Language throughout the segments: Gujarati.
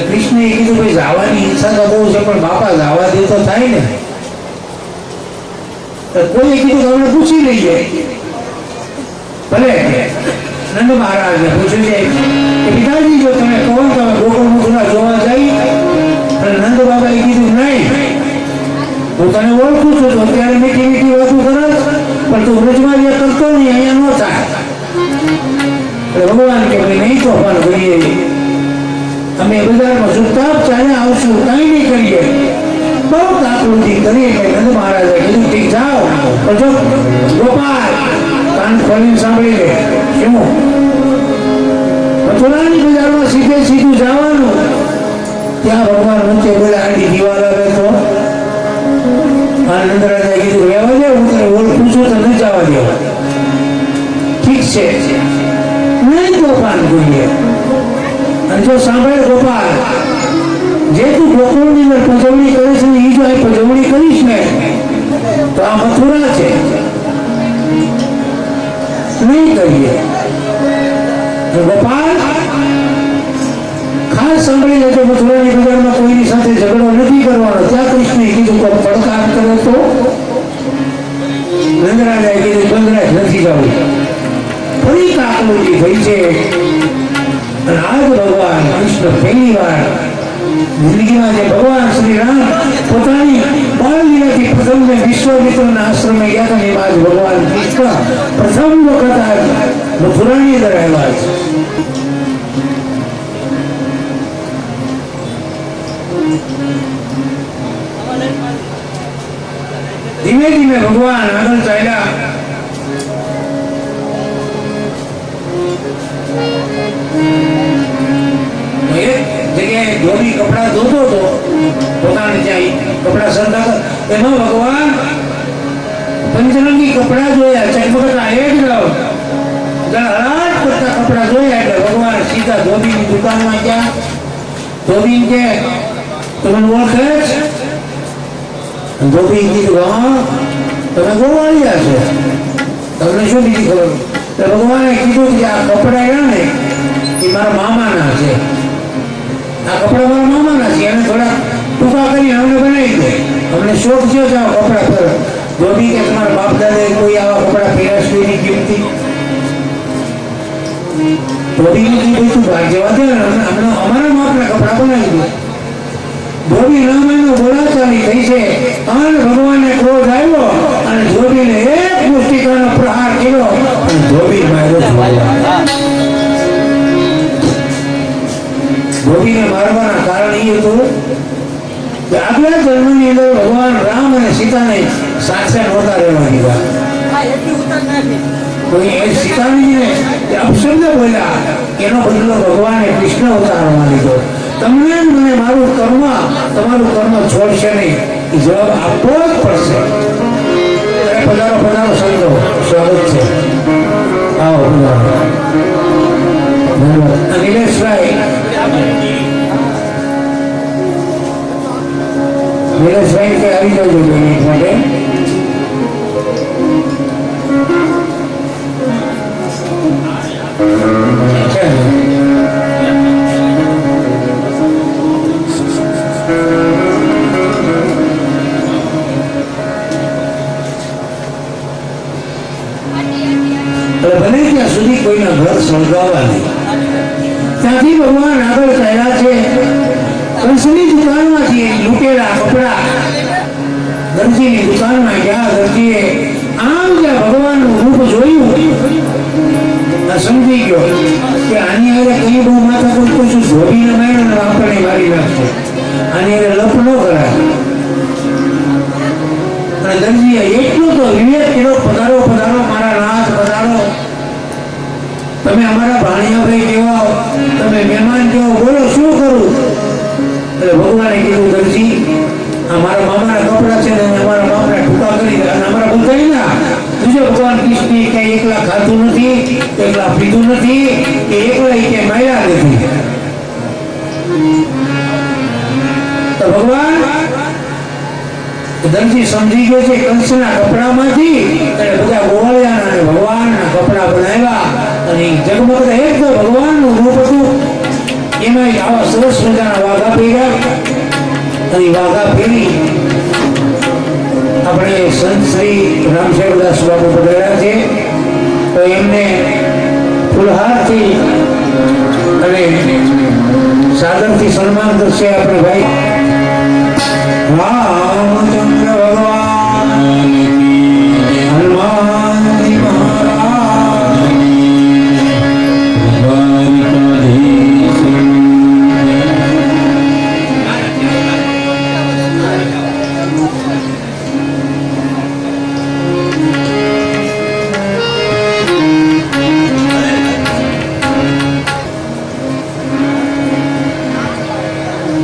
કૃષ્ણએ કીધું ભાઈ જવાની ઈચ્છા તો બહુ છે પણ બાપા જવા દે તો થાય ને. કોઈએ કીધું કે આપણે પૂછી લઈએ. ભલે નંદ મહારાજને પૂછ્યું છે કે પિતાજી જો તમે કહો તમે ગોકુળ મથુરા જોવા જઈ, અને નંદ બાબાએ કીધું નહીં હું તને ઓળખું છું તો અત્યારે મીઠી મીઠી વાતો કરસ પણ તું વ્રજમાં જે કરતો નહીં અહીંયા ન થાય. એટલે ભગવાન કે ભાઈ નહીં તોફાન કરીએ, અમે બજારમાં ચૂપચાપ ચાલ્યા આવશું, કઈ નહીં કરીએ. બહુ આકૃતિ કરીએ કે નંદ મહારાજે કીધું ઠીક જાઓ, પણ જો ગોપાલ કાન ખોલીને સાંભળી લે. શું મથુરાની બજારમાં સીધે સીધું જવાનું, ત્યાં ભગવાન વચ્ચે બોલા આડી દિવાલ આવે તો નંદરાજે કીધું રહેવા દે, હું તને ઓળખું છું તો ન જવા દેવા. ઠીક છે નહીં તોફાન કરીએ. અને જો સાંભળે ગોપાલ, જે તું ગોકુળની અંદર પજવણી કરે છે એ જો અહીં પજવણી કરીશ ને તો આ મથુરા છે, નહીં કરીએ. ગોપાલ ખાસ સાંભળી લેજો, મથુરાની બજારમાં કોઈની સાથે ઝઘડો નથી કરવાનો. ત્યાં કૃષ્ણએ કીધું કે પડકાર કરે તો નંદરાજાએ કીધું બંધરાજ નથી જવું. ફરી કાકલુજી થઈ છે. અને આજ ભગવાન કૃષ્ણ પહેલી વાર જિંદગીમાં જે ભગવાન શ્રી રામ પોતાની બાળલીલાથી પ્રથમ વિશ્વામિત્રના આશ્રમે ગયા હતા એમાં આજ ભગવાન કૃષ્ણ પ્રથમ વખત મથુરાની અંદર આવ્યા છે. ધીમે ધીમે ભગવાન આગળ ચાલ્યા. એક જગ્યાએ ધોબી કપડા ધોતો હતો, પોતાને ત્યાં કપડા સંતા, એમાં ભગવાન પંચરંગી કપડા જોયા, ચકમકતા એકદમ હરાટ કરતા કપડા જોયા એટલે ભગવાન સીધા ધોબીની દુકાનમાં ગયા. ધોબી કે તમને ઓળખે છે? ધોબી કીધું હા તમે ગોવાળિયા છો, તમને શું બીજી ખબર? ભગવાને કીધું કે આ કપડા રહ્યા ને એ મારા મામાના છે, આ કપડા મારા મામાના છે, એને થોડા ટૂંકા કરી અમને બનાવી દે, અમને શોખ છે આ કપડા પર. ધોબી કે તમારા બાપ દાદાએ કોઈ આવા કપડા પહેર્યા છે એની કિંમતી? ધોબીને કીધું તું ભાગ જવા દે, અમારા માપના કપડા બનાવી દે. ધોબી રામાયણનો બોલાચાલી થઈ છે અને ભગવાનને ક્રોધ આવ્યો અને ધોબીને એક મુષ્ટિકાનો પ્રહાર કર્યો અને ધોબી માર્યો. ધોબીને મારવાના કારણ એ હતું કે આગલા જન્મની અંદર ભગવાન રામ અને સીતાને સાથે નહોતા રહેવા દીધા. સીતાજીને અપશબ્દ બોલ્યા એનો બદલો ભગવાને કૃષ્ણ અવતારમાં લીધો. તમને મને મારું કર્મ તમારું કર્મ છોડશે નહીં, એ જવાબ આપવો જ પડશે. પધારો પધારો સંતો, સ્વાગત છે. આવો પધારો. નિલેશભાઈ કે આવી જજો મિનિટ માટે. બને ત્યાં સુધી કોઈના ઘર સળગાવવા નહીં. ત્યાંથી ભગવાન આગળ ચાલ્યા છે. કંસની દુકાનમાંથી લૂંટેલા કપડા દરજીની દુકાનમાં ગયા. દરજીએ આમ જ્યાં ભગવાનનું રૂપ જોયું સમજી ગયો કે આની હારે કઈ બહુ માથા કોઈ પૂછું ધોબીને માર્યો આપણને મારી નાખશે, આની હારે લપ ન કરાય. અને દરજીએ એટલું તો વિવેક કર્યો, પધારો પધારો મારા નાથ પધારો, તમે અમારા ભાણિયા ભાઈ કેવા, તમે મહેમાન કેવો, બોલો શું કરું? એટલે ભગવાને કીધું દરજી આ મારા મામાના કપડા છે ને અમારા મામાના ટૂંકા કરી અને અમારા બધાના બીજો ભગવાન કૃષ્ણ કઈ એકલા ખાતું નથી, એકલા પીધું નથી, કે એકલા કે માર્યા નથી. તો ભગવાન દરજી સમજી ગયો છે કંસના કપડામાંથી બધા ગોવાળિયાના અને ભગવાનના કપડા બનાવ્યા અને જગમગતા એક તો ભગવાનનું રૂપ હતું એમાં આવા સરસ મજાના વાઘા પહેર્યા અને વાઘા પહેરી આપણે સંત શ્રી રામશેરદાસ બાબુ પધાર્યા છે તો એમને ફુલહારથી અને સાદરથી સન્માન કરશે આપણે ભાઈ રામચંદ્ર ભગવાન હનુમાનજી મહારાજ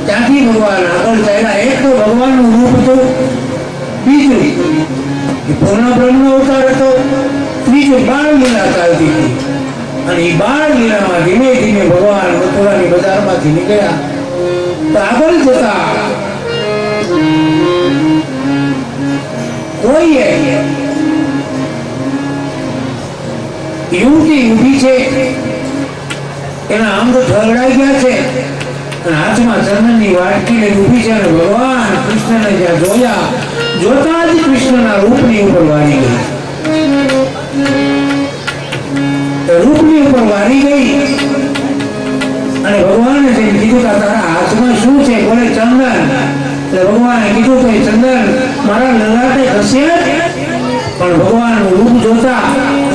ત્યાંથી ભગવાન આગળ ચાલ્યા. એક તો ભગવાનનું રૂપ હતું, બીજું પૂર્ણ બ્રહ્મ અવતાર હતો, ત્રીજું બાળ લીલા ચાલતી હતી. અને એ બાળ લીલામાં ધીમે ધીમે ભગવાન મથુરાની બજારમાંથી નીકળ્યા. તો આગળ જતા કોઈએ યુવતી ઊભી છે, એના અંગ ઢળાઈ ગયા છે અને હાથમાં ચંદનની વાટકી લઈને ઊભી છે અને ભગવાન કૃષ્ણને જ્યાં જોયા જોતા જ કૃષ્ણના રૂપની ઉપર વારી ગઈ. રૂપની ઉપર વારી ગઈ અને ભગવાને જેમ કીધું કે તારા હાથમાં શું છે? બોલે ચંદન. એટલે ભગવાને કીધું કે ચંદન મારા લલાટે ઘસ્યા જ. પણ ભગવાનનું રૂપ જોતા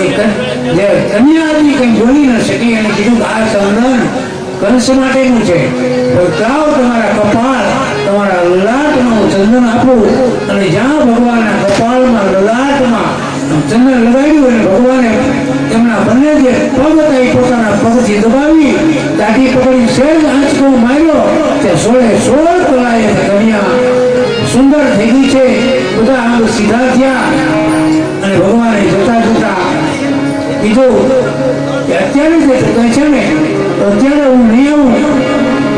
જે કન્યા હતી કંઈ બોલી ન શકી અને કીધું કે આ ચંદન કંસ માટેનું છે, લાવ તમારા કપાળ તમારા લલાટમાં ચંદન આપું. અને જ્યાં ભગવાનના કપાળમાં લલાટમાં ચંદન લગાવ્યું અને ભગવાને તેમના બંને જે પગ હતા એ પોતાના પગથી દબાવી દાઢી પકડી શેર આંચકો માર્યો ત્યાં 16 કલાએ કન્યા સુંદર થઈ ગઈ છે. બધા આંગ સીધા થયા અને ભગવાને જોતા જોતા કીધું કે અત્યારે જે કહે છે ને અત્યારે હું નહીં આવું,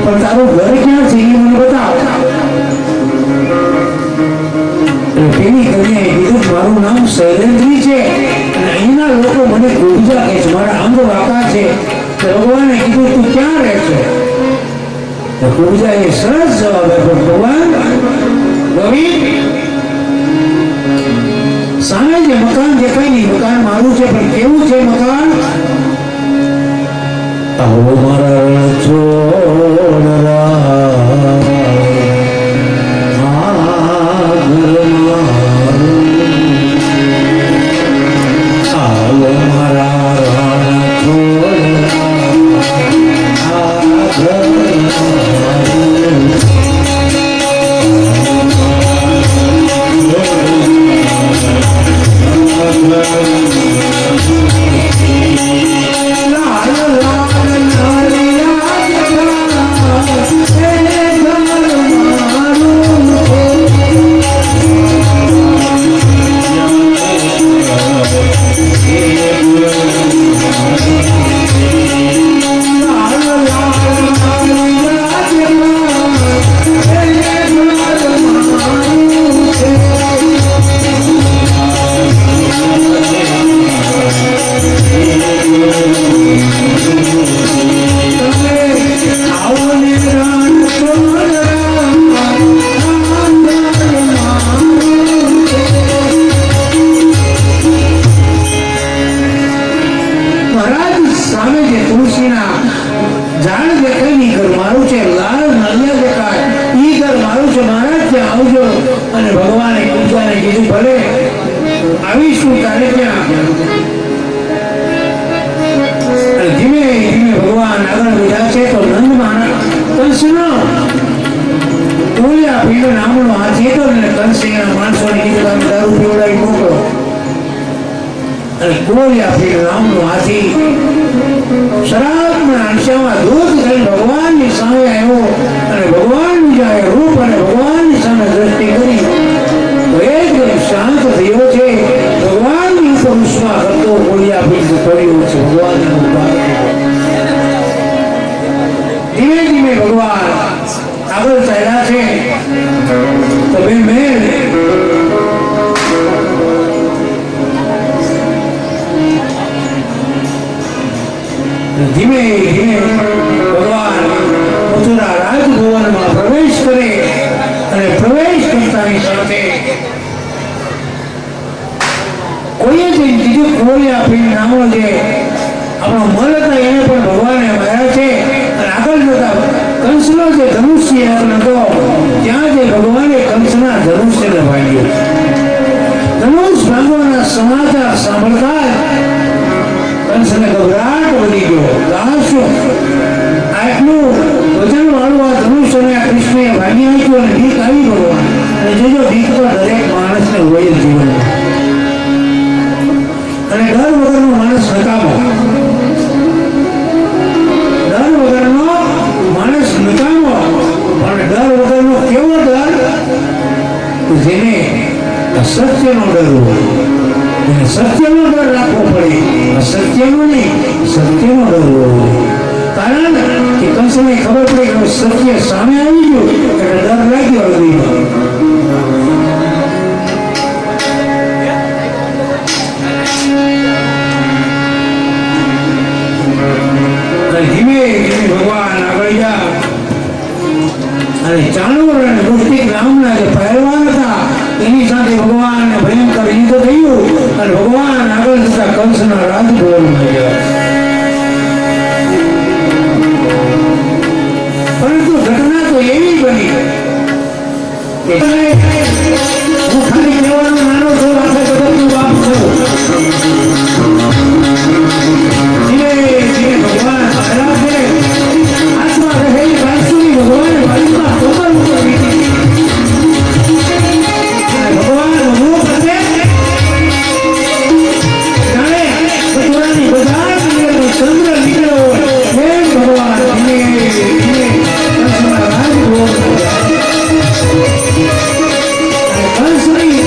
પણ તારું ઘર ક્યાં છે એ મને બતાવ. પેલી કન્યાએ કીધું મારું નામ શૈલેન્દ્રી છે અને અહીંના લોકો મને કુબજા કહે છે, મારા અંગ વાંકા છે. ભગવાને કીધું તું ક્યાં રહે છે? કુબજા એ સરસ જવાબ આપ્યો, ભગવાન ગોવિંદ સામે જે મકાન દેખાય નહીં મકાન મારું છે, પણ કેવું છે મકાન? આવો મારા છોડરા ભગવાનની સામે આવ્યો અને ભગવાનની જાય રૂપ અને ભગવાનની સામે દ્રષ્ટિ કરી એકદમ શાંત થયો છે. ભગવાનની ઉપર વિશ્વાસ કરતો બોલ્યા બીજું કર્યું છે. ધીમે ધીમે ભગવાન આગળ ચાલ્યા છે. તો બેન ધીમે ધીમે ભગવાન બોલ્યા પીર નામો જે આપણો મન હતા એને પણ ભગવાને માર્યા છે. અને આગળ જતા કંસનો જે ધનુષ્ય હતો ત્યાં જે ભગવાને કંસના ધનુષ્યને ભાંગ્યું. ધનુષ ભાંગવાના સમાચાર સાંભળતા કંસને ગભરાટ વધી ગયો. આટલું વજન વાળું આ ધનુષ અને આ કૃષ્ણએ ભાંગી નાખ્યું અને ભીખ આવી ભગવાન. અને જોજો ભીખ તો દરેક માણસને હોય જ જીવનમાં. અને ડર વગરનો માણસ નકામો. ડર વગરનો માણસ નકામો. પણ ડર વગરનો કેવો ડર? જેને સત્યનો ડર હોય એને સત્યનો ડર રાખવો પડે. અસત્યનો નહીં, સત્યનો ડર હોય. કારણ કે કંસને ખબર પડી કે સત્ય સામે આવી ગયું એટલે ડર લાગ્યો હૃદયમાં. ધીમે ધીમે ભગવાન આગળ ગયા અને ચાણૂર અને મુષ્ટિક નામના જે પહેલવાન હતા એની સાથે ભગવાનને ભયંકર યુદ્ધ થયું અને ભગવાન આગળ જતા કંસના રાજભવનમાં ગયા. પરંતુ ઘટના તો એવી બની કે હું ખાલી કહેવાનું નાનો છું, આખા જગતનું બાપ છું. ધીમે ધીમે ભગવાન આવ્યા છે. આત્મા રહેલી વાંસુરી ભગવાન વાયુમાં કમર ઉપર વીતી. ભગવાન રૂપ હશે જાણે બચોરાની બધા ચંદ્ર નીકળ્યો હોય એમ ભગવાન ધીમે ધીમે કંસના રાજભવનમાં ગયા. કંસની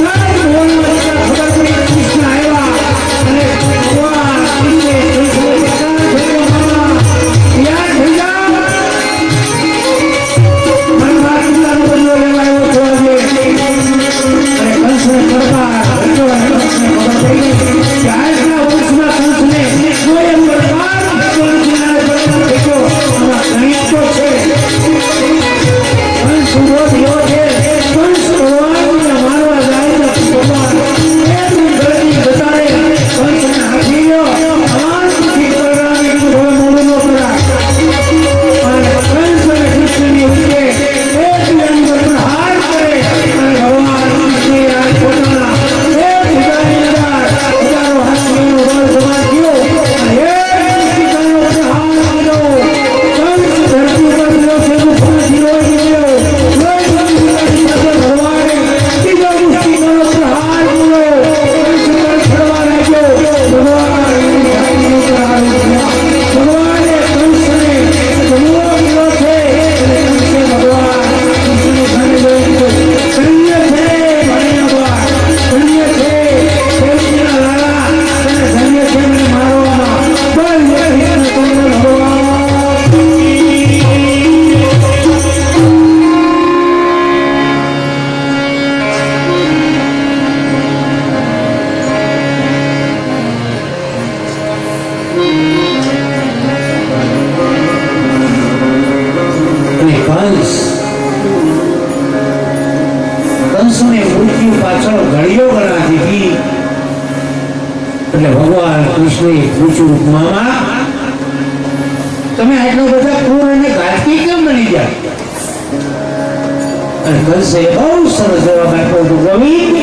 રાજભવનમાં જતા ખબર પડી કૃષ્ણ આવ્યા અને ભગવાન કૃષ્ણે કંસને પ્રચાર કર્યો. યાદ થઈ જાઓ મનમાં પિતાનો બદલો લેવા આવ્યો છો આજે. અને કંસને કરતા કંસને ખબર પડી કે આજના વર્ષમાં કંસને સ્વયંવર ભગવાન કિનારે પડતા દેખ્યો. આમાં ગણિત તો છે. કંસ ઉભો થયો છે. કંસ ભગવાનને મારવા જાય તો ભગવાન એટલું ગળતી જતા રહે. કંસને હાથી લ્યો અમારથી બલરામે કીધું હવે મોડું ન કરાય. અને કંસ અને કૃષ્ણની વચ્ચે એકબીજાની પર હાર કરે અને ભગવાન કૃષ્ણે આ પોતાના એક હજારની અંદર હજારો હાથીઓનો બળ જમા થયો અને એક પિતાનો પ્રહાર કર્યો. કંસ ધરતી પર ગયો છે. મુખમાંથી લોહી નીકળ્યો. લોહી નીકળ્યાની સાથે ભગવાને બીજો મુષ્ટિકાનો પ્રહાર કર્યો. કંસ પર ચડવા લાગ્યો. ભગવાન એની હાથીનો પ્રહાર કર્યો. ભગવાને કંસને જમવો કર્યો છે. અને કંસે ભગવાન કૃષ્ણની સામે જોઈ કીધું ધન્ય છે મારી ભગવાન, ધન્ય છે દેવકીના લાલા, અને ધન્ય છે મને મારવામાં. બળ કૃષ્ણ તમને ભગવાન. અને કંસને મૃત્યુ પાછળ ઘડીઓ ગણા દીધી. એટલે ભગવાન કૃષ્ણએ પૂછ્યું મામા તમે આટલા બધા ક્રૂર અને ઘાતકી કેમ બની ગયા? અને કંસે બહુ સરસ જવાબ આપ્યો હતો ગોવિંદ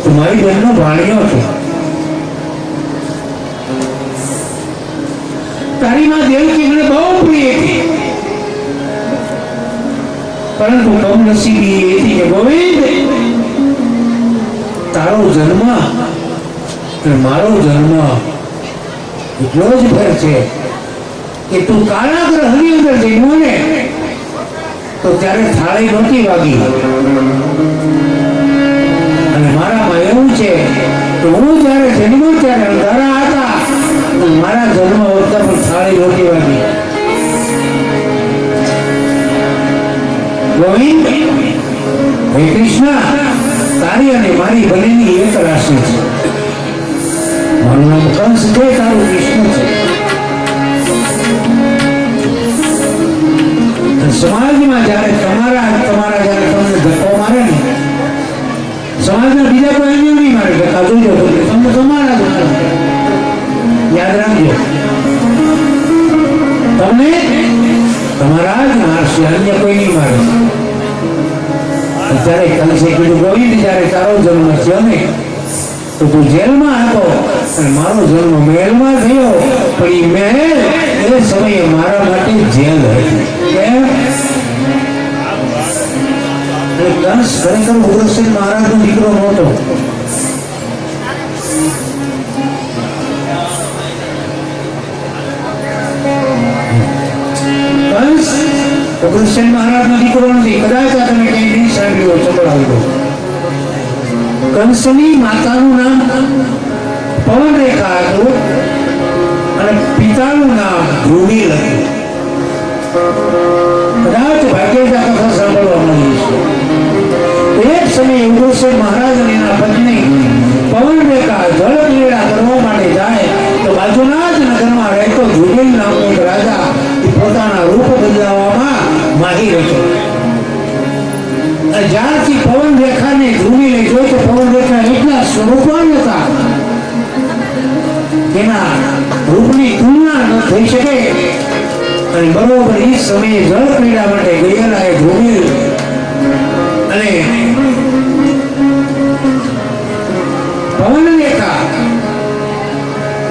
તું મારી બહેનનો ભાણિયો છે. તારી માં દેવકી મને બહુ પ્રિય હતી. પરંતુ કમનસીબી એ હતી કે ગોવિંદ તારો જન્મ અને મારો જન્મ એટલો જ ફેર છે કે તું કાળા ગ્રહની અંદર જન્મો ને તો ત્યારે થાળી નહોતી વાગી. અને મારામાં એવું છે કે હું જ્યારે જન્મ્યો ત્યારે અંધારા હતા. મારા જન્મ વખતે પણ થાળી નહોતી વાગી. ગોવિંદ હે કૃષ્ણ તારી અને મારી બંનેની એક રાશિ છે. મારું નામ કંસ છે, તારું કૃષ્ણ છે. સમાજમાં જ્યારે તમારા જયારે તમને ધક્કો મારે ને સમાજના બીજા કોઈ એમ નહીં મારે કે આ જોજો તમને તમારા જ યાદ રાખજો, તમને તમારા જ મારશે, અન્ય કોઈ નહીં મારે. ત્યારે કંસે કીધું ગોવિંદ જ્યારે તારો જન્મ થયો ને તો તું જેલમાં હતો અને મારો જન્મ મહેલમાં થયો, પણ એ મહેલ એ સમયે મારા માટે જેલ હતી. કેમ? કંસ ખરેખર ઉગ્રસેન મહારાજનો દીકરો નહોતો. કંસ ઉગ્રસેન મહારાજનો દીકરો નથી. કદાચ આ તમે કઈ નહીં સાંભળ્યું સંભળાવી દો. કંસની માતાનું નામ પવનરેખા હતું અને પિતાનું નામ ધ્રુવીલ હતું. કદાચ ભાગ્યજા કથા સાંભળવા મળી છે. એક સમયે ઉગ્રસેન મહારાજ અને એના પત્ની પવનરેખા જળ ક્રીડા કરવા માટે જાય તો બાજુના જ નગરમાં રહેતો ધ્રુવીલ નામનો એક રાજા પોતાના રૂપ બદલાવવામાં માહિર હતો. જ્યારથી પવનરેખાને ધ્રુવીલે જોઈ તો પવનરેખા એટલા સ્વરૂપવાન હતા તેના રૂપની તુલના ન થઈ શકે. અને બરોબર એ સમયે જળ ક્રીડા માટે ગયેલા એ ધ્રુવીલ અને પવનરેખા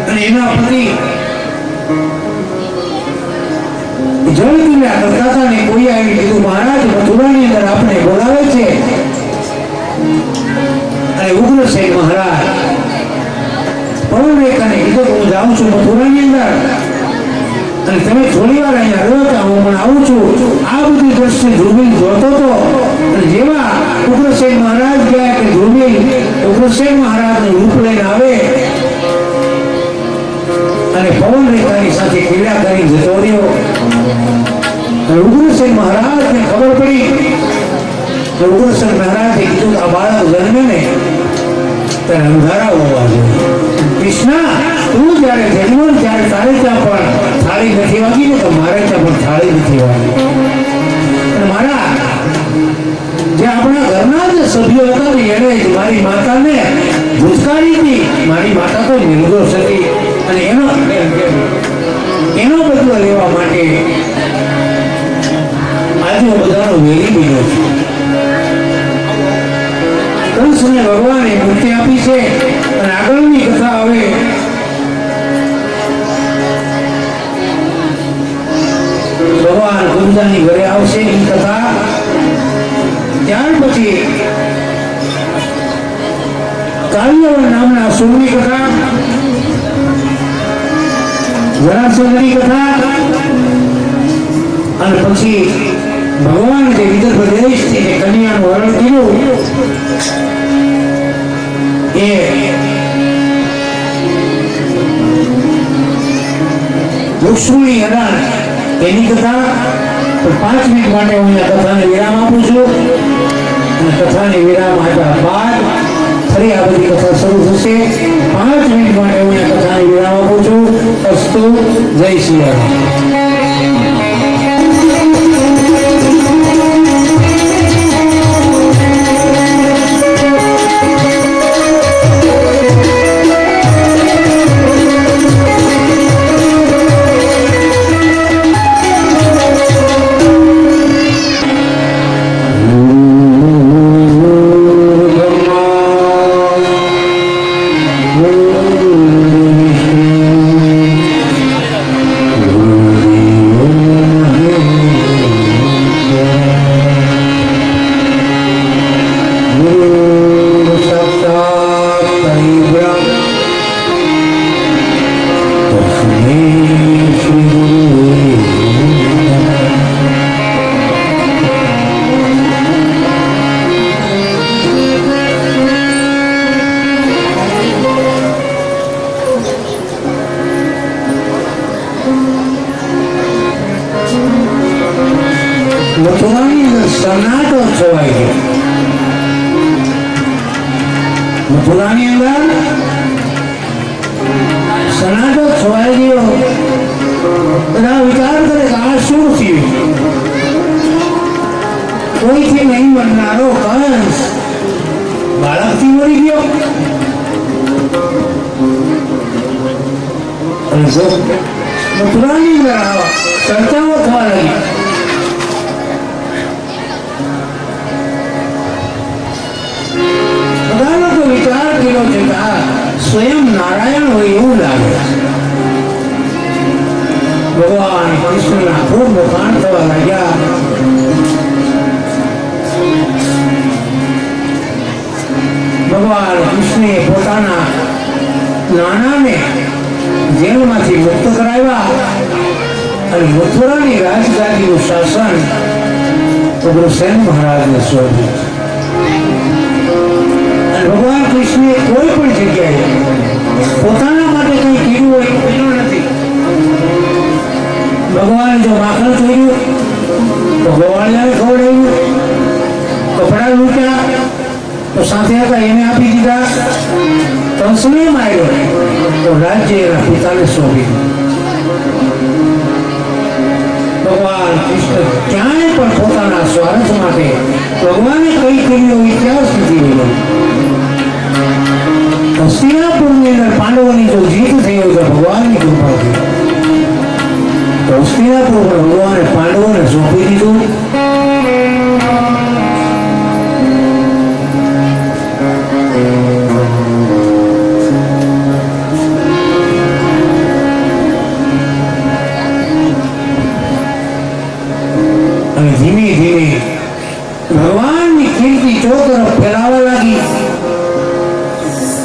અને એના પતિ જળ ક્રીડા કરતા હતા ને કોઈ આવી કીધું મહારાજ મથુરાની અંદર આપણે બોલાવે છે. અને ઉગ્રસેન મહારાજ પવનરેખાને કીધું હું જાઉં છું મથુરાની અંદર અને તમે થોડી વાર અહીંયા રહેતા હું પણ આવું છું. આ બધી દ્રશ્ય ધ્રુવીલ જોતો હતો અને જેવા ઉગ્રસેન મહારાજ ગયા કે ધ્રુવીલ ઉગ્રસેન મહારાજનું રૂપ લઈને આવે અને પવનરેખાની સાથે ક્રીડા કરી જતો રહ્યો. ઉગ્રસેન મહારાજને ખબર પડી તો ઉગ્રસેન મહારાજે કીધું આ બાળક જન્મે ને ત્યારે અંધારા હોવા જોઈએ. કૃષ્ણ તું જયારે જન્મ ત્યારે તારે ત્યાં પણ થાળી નથી વાગી ને તો મારે ત્યાં પણ થાળી નથી વાગી. અને મારા જે આપણા ઘરના જ સભ્યો હતા ને એને મારી માતાને ભૂતકાળી હતી. મારી માતા તો નિર્દોષ હતી અને એનો બદલો લેવા માટે આજે હું બધાનો વેરી બન્યો છું. કંસને ભગવાને મુક્તિ આપી છે અને આગળની કથા હવે ભગવાન ગુંજાની ઘરે આવશે એ કથા. ત્યાર પછી કાલ્યવન નામના સુરની કથા, જરાસંધની કથા અને પછી ભગવાન જે વિદર્ભ દેશથી કન્યાનું હરણ કર્યું એ વૃક્ષની હરણ એની કથા. તો 5 મિનિટ માટે હું કથાને વિરામ આપું છું અને કથાને વિરામ આપ્યા બાદ ફરી આ બધી કથા શરૂ થશે. 5 મિનિટ માટે હું કથાને વિરામ આપું છું. અસ્તુ. જય શ્રી રામ. મથુરાની અંદર સન્નાટો છવાઈ ગયો. મથુરાની અંદર સન્નાટો છવાઈ ગયો. બધા વિચાર કરે કે આ શું થયું? કોઈથી નહીં મરનારો કંસ બાળકથી મરી ગયો. અને જો મથુરાની અંદર ચર્ચાઓ થવા લાગી. બધાનો તો વિચાર કર્યો છે કે આ સ્વયં નારાયણ હોય એવું લાગે છે. ભગવાન કૃષ્ણના ખૂબ વખાણ થવા લાગ્યા. ભગવાન કૃષ્ણે પોતાના નાનાને જેલમાંથી મુક્ત કરાવ્યા અને મથુરાની રાજગાદીનું શાસન ઉગ્રસેન મહારાજને સોંપ્યું. અને ભગવાન કૃષ્ણે કોઈ પણ જગ્યાએ પોતાના માટે કંઈ કર્યું હોય એટલું નથી. ભગવાને જો માખણ કર્યું તો ગોવાળિયાને ખવડાવ્યું, કપડા લૂંટ્યા તો સાથે હતા એને આપી દીધા, કંસને માર્યો તો રાજ્ય એના પિતાને સોંપી દીધું. ભગવાન કૃષ્ણ ક્યાંય પણ પોતાના સ્વાર્થ માટે ભગવાને કઈ કર્યું ઇતિહાસ નથી રહ્યો. હસ્તિનાપુરની અંદર પાંડવોની જો જીત થઈ હોય તો ભગવાનની કૃપાથી. તો હસ્તિનાપુર પણ ભગવાને પાંડવોને સોંપી દીધું. અને ધીમે ધીમે ભગવાનની કીર્તિ ચોતરફ ફેલાવા લાગી.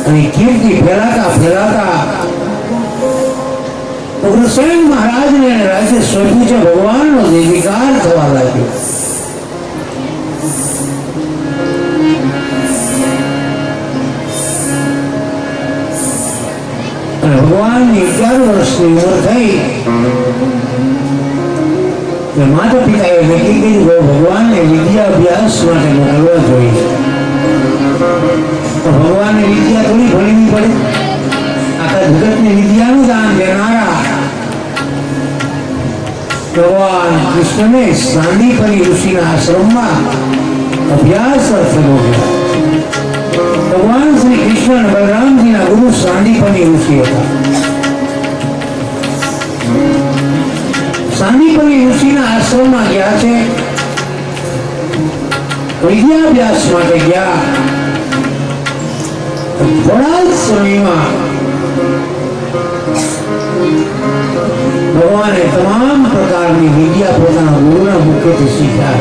અને કીર્તિ ફેલાતા ફેલાતા ઉગ્રસેન મહારાજને રાજ્ય સોંપ્યું છે. ભગવાનનો જયકાર થવા લાગ્યો. અને ભગવાનની 11 વર્ષની ઉંમર થઈ. માતા પિતાએ નક્કી કર્યું કે ભગવાનને વિદ્યા અભ્યાસ માટે મોકલવા જોઈએ. તો ભગવાનને વિદ્યા થોડી ભણવી પડે. આખા જગતને વિદ્યાનું દાન દેનારા ભગવાન કૃષ્ણને સાંદીપની ઋષિના આશ્રમમાં અભ્યાસ અર્થે મોકલ્યા. ભગવાન શ્રી કૃષ્ણ અને બલરામજીના ગુરુ સાંદીપની ઋષિ હતા. સાંદીપની ઋષિના આશ્રમમાં ગયા છે. વિદ્યાભ્યાસ માટે ગયા. થોડા જ સમયમાં ભગવાને તમામ પ્રકારની વિદ્યા પોતાના ગુરુના મુખેથી શીખ્યા.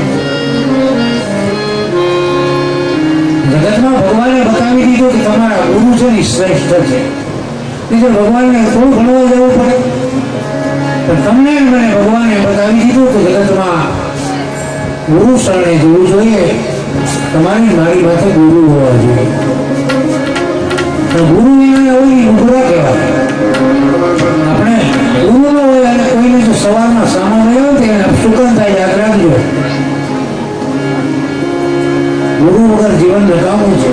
જગતમાં ભગવાને બતાવી દીધું કે તમારા ગુરુ છે ને શ્રેષ્ઠ છે. એટલે ભગવાનને થોડું ભણવા જવું પડે. પણ તમને મને ભગવાને બતાવી દીધું કે જગતમાં ગુરુ શરણે જવું જોઈએ. તમારી મારી માથે ગુરુ હોવા જોઈએ. ગુરુ વિના હોય ઉભરા કહેવાય. આપણે ગુરુ ન હોય અને કોઈને જો સવારમાં સામાન રહ્યો તો એને સુકન થાય, યાદ રાખજો. ગુરુ વગર જીવન નકામું છે.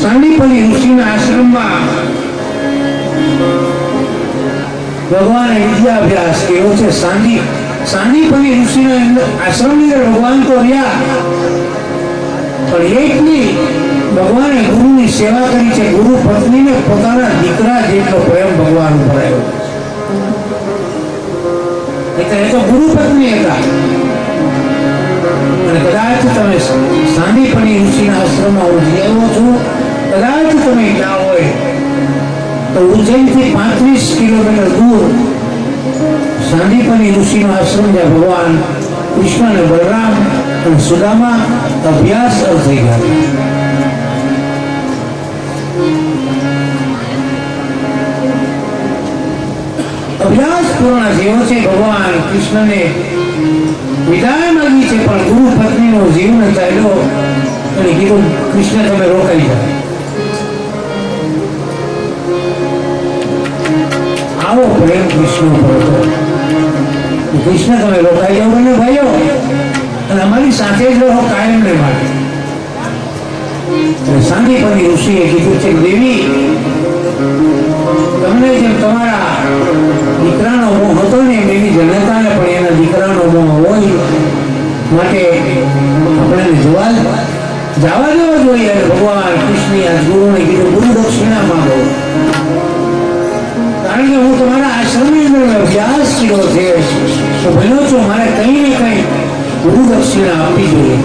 સાંદીપની ઋષિના આશ્રમમાં ભગવાને વિદ્યાભ્યાસ કર્યો છે. સાંદીપની ઋષિના આશ્રમની અંદર ભગવાન તો રહ્યા, પણ એકની ભગવાને ગુરુની સેવા કરી છે. ગુરુ પત્નીને પોતાના દીકરા જેટલો પ્રેમ ભગવાન ઉપર આવ્યો. એટલે એ તો ગુરુ પત્ની હતા. અને કદાચ તમે સાંદીપની ઋષિના આશ્રમમાં હું જઈ આવ્યો છું, કદાચ તમે ગયા હોય તો ઉજ્જૈનથી 35 કિલોમીટર દૂર સાંદીપની ઋષિનો આશ્રમ જ્યાં ભગવાન કૃષ્ણ અને બલરામ અને સુદામા અભ્યાસ થઈ ગયા. અભ્યાસ પૂર્ણ થયો છે. ભગવાન કૃષ્ણને વિદાય માંગી છે, પણ ગુરુ પત્નીનો જીવ ન ચાલ્યો. અને કીધું કૃષ્ણ તમે રોકાઈ જાઓ. આવો પ્રેમ કૃષ્ણ ઉપર હતો. કૃષ્ણ તમે રોકાઈ જાઓ બંને ભાઈઓ, અને અમારી સાથે જ રહો કાયમને માટે. સાંદીપની ઋષિએ કીધું છે દેવી, તમને જેમ તમારા દીકરાનો મોહ હતો ને એમ એની જનતાને પણ એના દીકરાનો મોહ હોય, માટે આપણે જવા દેવા જોઈએ. ભગવાન કૃષ્ણે આ ગુરુને કીધું ગુરુ દક્ષિણા માંગો. કારણ કે હું તમારા આશ્રમની અંદર અભ્યાસ કર્યો છે તો બન્યો છો મારે કંઈ ને કંઈ ગુરુ દક્ષિણા આપવી જોઈએ.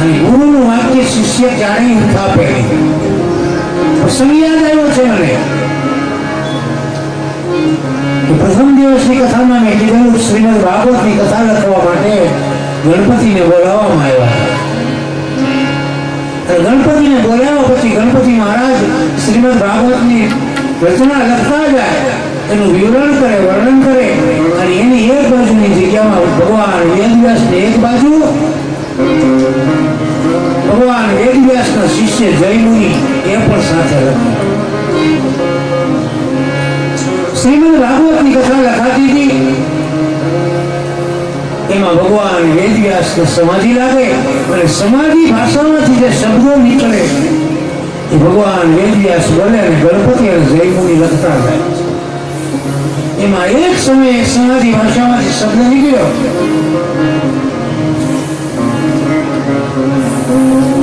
અને ગુરુનું વાક્ય શિષ્ય ક્યારેય ઉઠાપે નહીં. પ્રસંગ યાદ આવ્યો છે મને. પ્રથમ દિવસની કથામાં મેં કીધેલું શ્રીમદ ભાગવતની કથા લખવા માટે ગણપતિને બોલાવવામાં આવ્યા. ગણપતિને બોલાવ્યા પછી ગણપતિ મહારાજ શ્રીમદ ભાગવતની રચના લખતા જાય, એનું વિવરણ કરે, વર્ણન કરે, અને એની એક બાજુની જગ્યામાં ભગવાન વેદવ્યાસને એક બાજુ, ભગવાન વેદવ્યાસના શિષ્ય જયમુનિ એ પણ સાથે લખે. શ્રીમદ ભાગવતની કથા લખાતી હતી, એમાં ભગવાન વેદવ્યાસને સમાધિ લાગે અને સમાધિ ભાષામાંથી જે શબ્દો નીકળે એ ભગવાન વેદવ્યાસ બોલે અને ગણપતિ અને જયમુનિ લખતા જાય. એમાં એક સમયે સમાધિ ભાષામાંથી શબ્દ નીકળ્યો,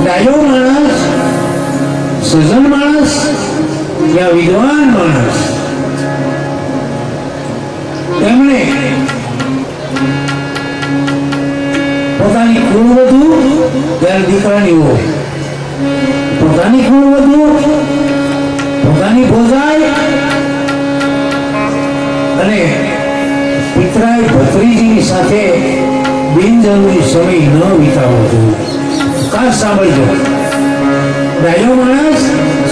ડાયો માણસ, સજ્જન માણસ યા વિદ્વાન માણસ, એમણે પોતાની કુળવધુ ત્યારે દીકરાની વહુ, પોતાની કુળવધુ, પોતાની ભોજાઈ અને પિતરાય ભત્રીજીની સાથે બિનજરૂરી સમય ન વિતાવવો જોઈએ. ખાસ સાંભળજો, ડાયો માણસ,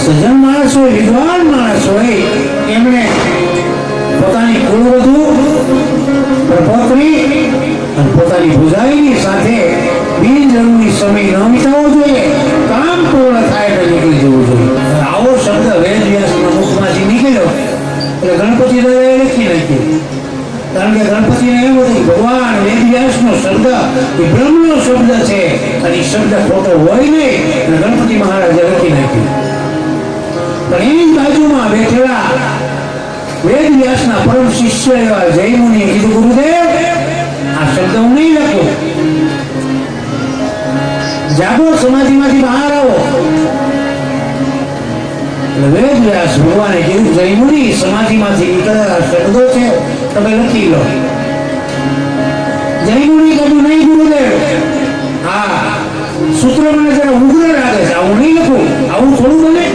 સજ્જન માણસ હોય, વિદ્વાન માણસ હોય, એમણે પોતાની કુળવધુ, પ્રપોત્રી અને પોતાની ભુજાઈની સાથે બિનજરૂરી સમય ન વિતાવવો જોઈએ. કામ પૂર્ણ થાય એટલે નીકળી જવું જોઈએ. આવો શબ્દ વેદવ્યાસના મુખમાંથી નીકળ્યો એટલે ગણપતિ દાદાએ લખી નાખ્યું. કારણ કે ગણપતિને એમ હતું ભગવાન વેદવ્યાસનો શબ્દ એ બ્રહ્મનો શબ્દ છે અને એ શબ્દ ખોટો હોય નહીં, અને ગણપતિ મહારાજે લખી નાખ્યું. પણ એની બાજુમાં બેઠેલા વેદવ્યાસના પરમ શિષ્ય એવા જયમુનિએ કીધું, ગુરુદેવ આ શબ્દ હું નહીં લખું, જાગો, સમાધિમાંથી બહાર આવો. વેદવ્યાસ ભગવાને કીધું, જયમુનિ સમાધિમાંથી નીકળેલા શબ્દો છે, તમે લખી લો. જયમુનિ કીધું, નહીં ગુરુદેવ, હા સૂત્ર મને જરા ઉગ્ર લાગે છે, આવું નહીં લખું. આવું થોડું બને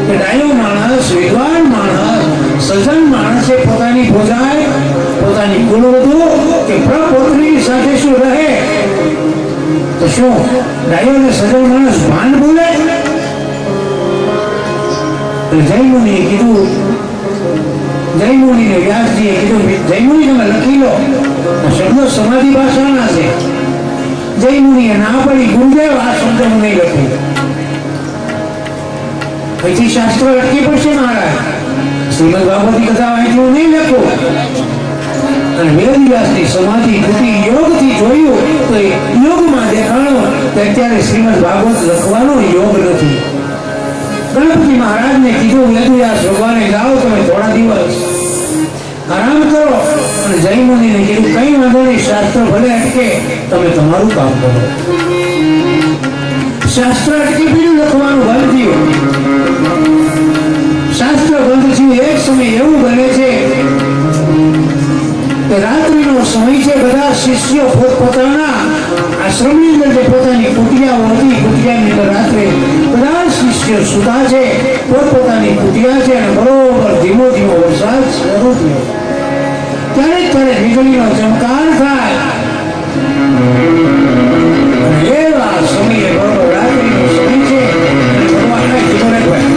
કે ડાયો માણસ, વિદ્વાન માણસ, સજ્જન માણસે પોતાની ભોજાઈ, પોતાની કુળવધુ કે પ્રપોત્રીની સાથે શું રહે તો શું ડાયો અને સજ્જન માણસ ભાન બોલે? જયમુનિએ કીધું, જયમુનિને વ્યાસજીએ કીધું, જયમુનિ તમે લખી લો, શબ્દો સમાધિ ભાષાના છે. જયમુનિએ ના પડી, ગુરુદેવ આ શબ્દ હું નહીં લખું. પછી શાસ્ત્રો અટકી પડશે મહારાજ, શ્રીમદ ભાગવતની કથા વાંચી હું નહીં લખું. અને વેદવ્યાસની સમાધિ તૂટી યોગથી જોયું તો યોગમાં દેખાણો કે અત્યારે શ્રીમદ ભાગવત લખવાનો યોગ નથી. ગણપતિ મહારાજને કીધું, વેદવ્યાસ ભગવાને જાઓ, તમે થોડા દિવસ આરામ કરો. અને જયમુનિને કીધું, કઈ વાંધો નહીં, શાસ્ત્ર ભલે અટકે, તમે તમારું કામ કરો. શાસ્ત્ર અટકી પીડ્યું, લખવાનું બંધ થયું. શાસ્ત્ર બંધ થયું. એક સમય એવું બને છે કે રાત્રિનો સમય છે, બધા શિષ્યો પોતપોતાના આશ્રમની અંદર જે પોતાની કુટિયાઓ હતી, કુટિયાની અંદર રાત્રે બધા શિષ્યો સુતા છે, પોતપોતાની કુટિયા છે, અને બરોબર ધીમો ધીમો વરસાદ શરૂ થયો. ક્યારેક ક્યારેક વીજળીનો ચમકાર થાય. એવા સમયે બરોબર રાત્રિનો સમય છે, ભગવાન કઈ કીધું નહીં ભાઈ,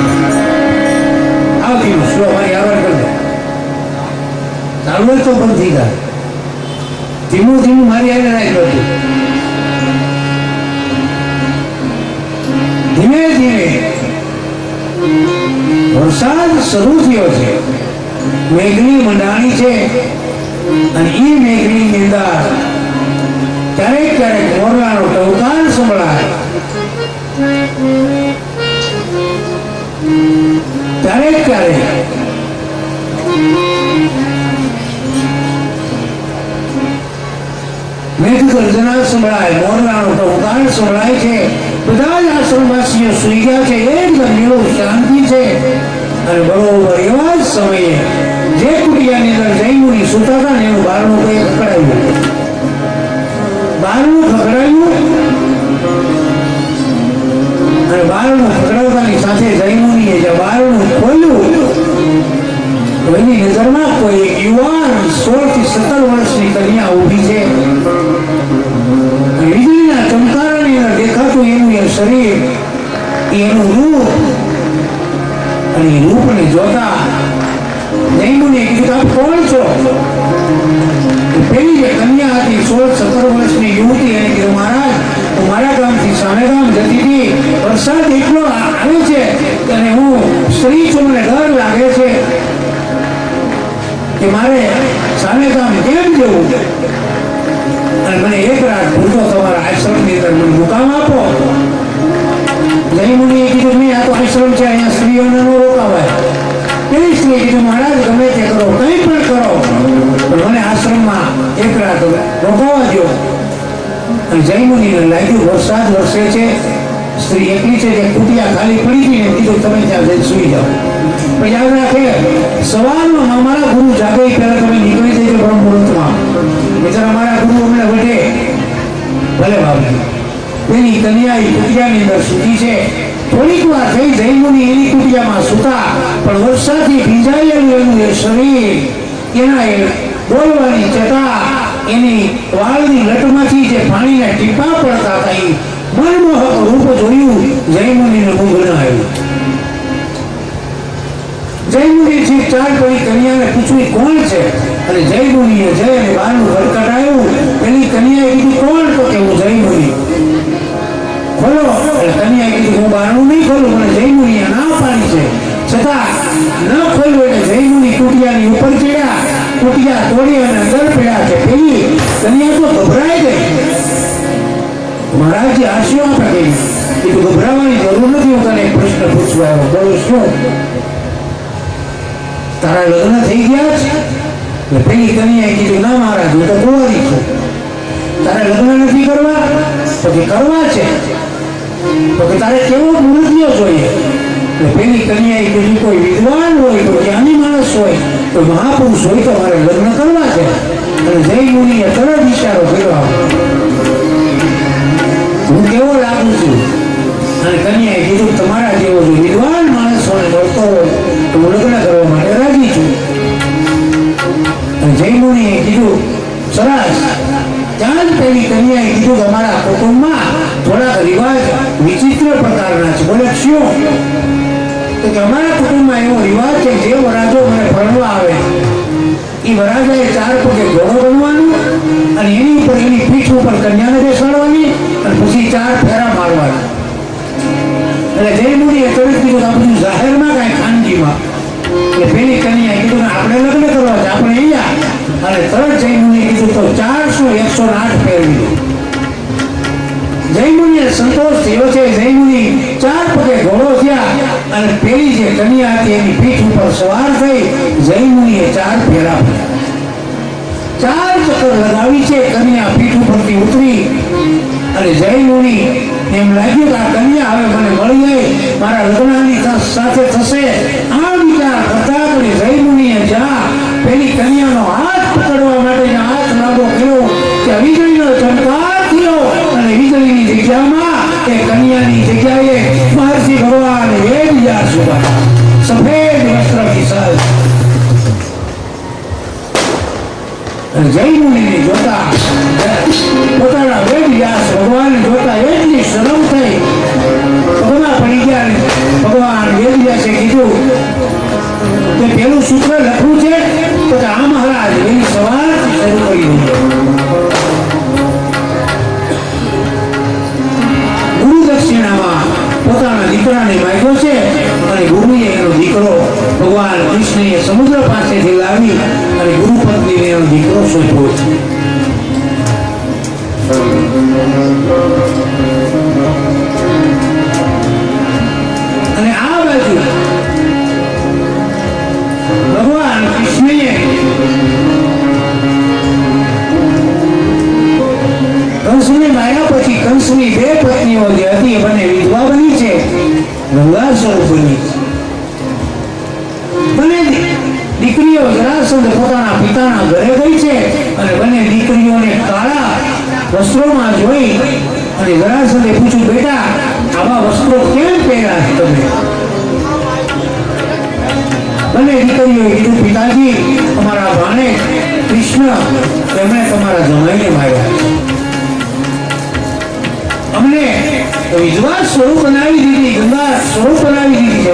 આવતી શું અમારી આવડ કરી ચાલુ તો બંધ થઈ જાય. ધીમું ધીમું મારી આગળ રાખ્યું હતું. ધીમે ધીમે વરસાદ શરૂ થયો છે. મેઘની મંડાણી છે અને એ મેઘની અંદર ક્યારેક ક્યારેક મોરલાનો ટહુકાર સંભળાય, ક્યારેક ક્યારેક મેઘ ગર્જના સંભળાય, મોરલાનો ટહુકાર સંભળાય છે. બધા જ આશ્રમવાસીઓ સૂઈ ગયા છે, એકદમ નીરો શાંતિ છે. અને બરોબર એવા જ સમયે જે કુટિયાની અંદર જૈમુનિ સૂતા હતા ને એનું બારણું કોઈ ખખડાયું. બારણું ખખડાયું અને બારણું ખખડાવતાની સાથે જૈમુનિએ જે બારણું ખોલ્યું તો એની નજરમાં કોઈ એક યુવાન 16 થી 17 વર્ષની કન્યા ઊભી છે. વીજળીના ચમકારાની અંદર દેખાતું એનું એ શરીર, એનું રૂપ, અને એ રૂપને જોતા જૈમુનિએ કીધું આપ કોણ છો? પેલી જે કન્યા હતી 16-17 વર્ષની યુવતી, એને કીધું મહારાજ હું મારા ગામથી સામે ગામ જતી હતી, વરસાદ એટલો આવે છે અને હું સ્ત્રી છું, મને ડર લાગે છે કે મારે સામે ગામ કેમ જવું, અને મને એક રાત પૂરતો તમારા આશ્રમની અંદર મને મુકામ આપો. જૈમુનિએ કીધું નહીં, આ તો આશ્રમ છે, અહીંયા સ્ત્રીઓને ન રોકાવાય. પેલી સ્ત્રીએ કીધું મહારાજ ગમે તે કરો, કંઈ પણ કરો, પણ મને આશ્રમમાં એક રાત રોકાવા દો. અને જૈમુનિને લાગ્યું વરસાદ વરસે છે, સ્ત્રી એકલી છે, જે કુટિયા ખાલી પડી ગઈ ને કીધું તમે ત્યાં જઈને સુઈ જાઓ. પણ યાદ રાખે સવારમાં અમારા ગુરુ જાગે પહેલા તમે નીકળી જજો બ્રહ્મ મુહૂર્તમાં. બિચારા અમારા ગુરુ અમને વઢે ભલે બાબુ. એની કન્યા એ કુટિયાની અંદર સૂતી છે. થોડીક વાર થઈ જૈમુનિ એની કુટિયામાં સૂતા, પણ વરસાદથી ભીંજાયેલું એનું એ શરીર, એના એ બોલવાની ચટા, એની વાળની લટમાંથી જે પાણીના ટીપા પડતા હતા એ મનમોહક રૂપ જોયું જૈમુનિને ઊંઘ ન આવી. જૈમુનિથી 4 પડી કન્યાને પૂછ્યું કોણ છે, અને જૈમુનિએ જઈને બારણું ખટખટાયું. પેલી કન્યાએ કીધું કોણ? તો કે હું જૈમુનિ. ખોલો. કન્યાએ કીધું હું બારણું નહીં ખોલું, મને જૈમુનિએ ના પાડી છે. છતાં ન ખોલ્યું એટલે જૈમુનિ કુટિયાની ઉપર ચડ્યા, કુટિયા તોડી અને અંદર પડ્યા છે. પેલી કન્યા તો ગભરાઈ ગઈ. મહારાજે આશયો આપે ગઈ, કીધું ગભરાવાની જરૂર નથી, હું તને એક પ્રશ્ન પૂછવા આવ્યો. બોલો શું? તારા લગ્ન થઈ ગયા છે? પેલી કન્યાએ કીધું ના મહારાજ હું તો કુંવારી છું. તારે લગ્ન નથી કરવા? તો કે કરવા છે. તો કે તારે કેવો મૃત્યુ જોઈએ? પેલી કન્યાએ કીધું કોઈ વિદ્વાન હોય, કોઈ જ્ઞાની માણસ હોય, કોઈ મહાપુરુષ હોય તો મારે લગ્ન કરવા છે. અને જૈમુનિએ તરત ઈશારો કર્યો હું કેવો લાગુ છું? અને કન્યાએ કીધું તમારા જેવો જો વિદ્વાન માણસોને મળતો હોય તો હું લગ્ન કરવા માટે રાજી છું. અને જૈમુનિએ કીધું સરસ. ત્યાં જ પેલી કન્યાએ કીધું અમારા કુટુંબમાં થોડાક રિવાજ વિચિત્ર પ્રકારના છે. બોલે શું? તો કે અમારા કુટુંબમાં એવો રિવાજ છે જે વરાજો મને ભણવા આવે એ વરાજાએ 4 પગે ઘોડો બનવાનું અને એની ઉપર એની પીઠ ઉપર કન્યાને બેસાડવાની અને પછી 4 ફેરા મારવાના. એટલે જૈમુનિએ તરત કીધું આ બધું જાહેરમાં કાંઈ ખાનગીમાં. એટલે પેલી કન્યાએ કીધું આપણે લગ્ન કરવા છે, આપણે અહીંયા. અને તરત જૈમુનિએ કીધું તો 400-108 ફેરવી. જૈમુનિએ સંતોષ થયો છે. જૈમુનિ 4 પગે ઘોડો થયા અને પેલી જે કન્યા હતી એની પીઠ ઉપર સવાર થઈ. જૈમુનિએ 4 ફેરા 4 ચક્કર લગાવી છે. કન્યા પીઠ ઉપરથી ઉતરી અને જૈમુનિ એમ લાગ્યું કે આ કન્યા હવે મને મળી ગઈ, મારા લગ્નની સાથે થશે. આ વિચાર કરતા અને જૈમુનિએ પેલી કન્યાનો હાથ પકડવા માટે હાથ લાંબો કર્યો કે વીજળીનો ચમકાર થયો અને વીજળીની જગ્યામાં એ કન્યાની જગ્યાએ મહર્ષિ ભગવાન વેદવ્યાસ ઉભા સફેદ વસ્ત્રથી સજ્જ. અને જૈમુનિને જોતા પોતાના વેદવ્યાસ ભગવાનને જોતા એટલી શરમ થઈ, પગમાં પડી ગયા. ભગવાન વેદવ્યાસે કીધું કે પેલું સૂત્ર લખવું છે તો કે આ મહારાજ એની સવારથી શરૂ કરી ગુરુ દક્ષિણામાં પોતાના દીકરાને માંગ્યો છે અને ગુરુએ એનો દીકરો ભગવાન કૃષ્ણએ સમુદ્ર પાસેથી લાવી અને ગુરુ પત્નીને એનો દીકરો સોંપ્યો છે. અને આ બાજુ ભગવાન કૃષ્ણએ કંસને માર્યા પછી કંસની બે પત્નીઓ જે હતી એ બંને વિધવા બની છે, ગંગા સ્વરૂપ બની છે. બંને દીકરીઓ જરાસંધ પોતાના પિતાના ઘરે ગઈ છે અને બંને દીકરીઓને કાળા વસ્ત્રોમાં જોઈ અને જરાસંધે પૂછ્યું, બેટા આવા વસ્ત્રો કેમ પહેર્યા છે તમે? બંને દીકરીઓએ કીધું, પિતાજી અમારા ભાણે કૃષ્ણ તેમણે તમારા જમાઈને માર્યા છે. અમને વિધવા સ્વરૂપ બનાવી દીધી, ગંગા સ્વરૂપ બનાવી દીધી છે.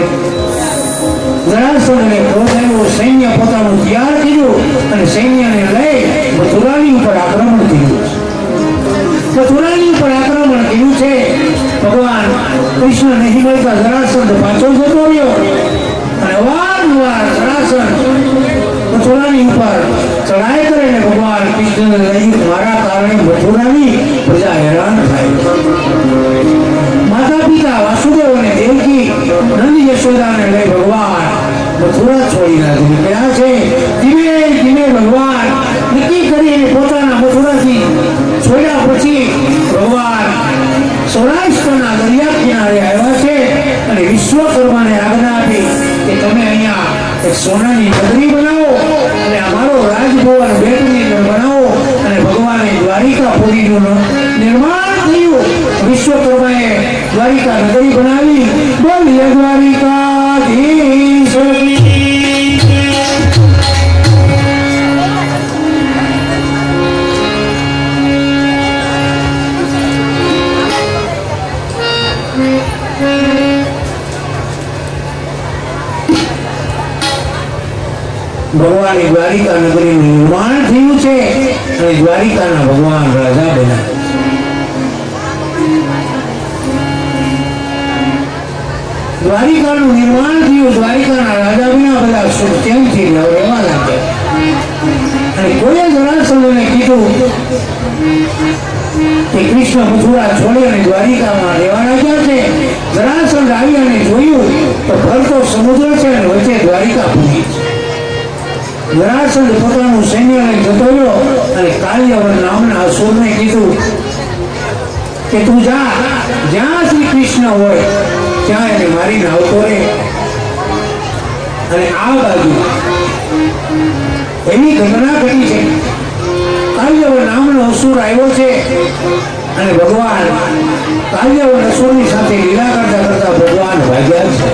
જરાસંધને ક્રોધ આવ્યો, સૈન્ય પોતાનું તૈયાર કર્યું અને સૈન્યને લઈ મથુરાની ઉપર આક્રમણ કર્યું છે. મથુરાની ઉપર આક્રમણ કર્યું છે. ભગવાન કૃષ્ણ નહીં મળતા જરાસંધ પાછો જતો રહ્યો અને વારંવાર જરાસંધ મથુરાની ઉપર ચડાઈ કરે ને ભગવાન કૃષ્ણને લઈ, મારા કારણે મથુરાની પ્રજા હેરાન થાય. માતા પિતા વાસુદેવ અને દેવકી નંદ યશોદાને લઈ ભગવાન મથુરા છોડીને નીકળ્યા છે. ધીમે ધીમે ભગવાન નક્કી કરીને પોતાના મથુરાથી છોડ્યા પછી ભગવાન સૌરાષ્ટ્રના દરિયા કિનારે આવ્યા છે અને વિશ્વકર્માને આજ્ઞા આપી કે તમે અહીંયા એક સોનાની નગરી બનાવો અને અમારો રાજભવન બેટની અંદર બનાવો. અને ભગવાને દ્વારિકાપુરીનું નિર્માણ થયું. વિશ્વકર્માએ દ્વારિકા નગરી બનાવી. બોલીએ દ્વારિકાધીશ. ભગવાનની દ્વારિકા નગરીનું નિર્માણ થયું છે અને દ્વારિકાના ભગવાન રાજા બન્યા. દ્વારિકાનું નિર્માણ થયું, દ્વારિકાના રાજા બન્યા. બધા સુખ ચેનથી રહેવા લાગ્યા. અને કોઈએ જરાસંધને કીધું કે કૃષ્ણ મથુરા છોડી અને દ્વારિકામાં રહેવા લાગ્યા છે. જરાસંધ આવી અને જોયું તો ફરતો સમુદ્ર છે અને વચ્ચે દ્વારિકાપુરી છે. જરાસંધ પોતાનું સૈન્ય લઈને જતો રહ્યો અને કાલ્યવન નામના અસુરને કીધું કે તું જા, જ્યાં શ્રી કૃષ્ણ હોય ત્યાં એને મારીને આવતો રહે. અને આ બાજુ એવી ઘટના ઘટી છે. કાલ્યવન નામનો અસુર આવ્યો છે અને ભગવાન કાલ્યવન અસુરની સાથે લીલા કરતા કરતા ભગવાન ભાગ્યા છે.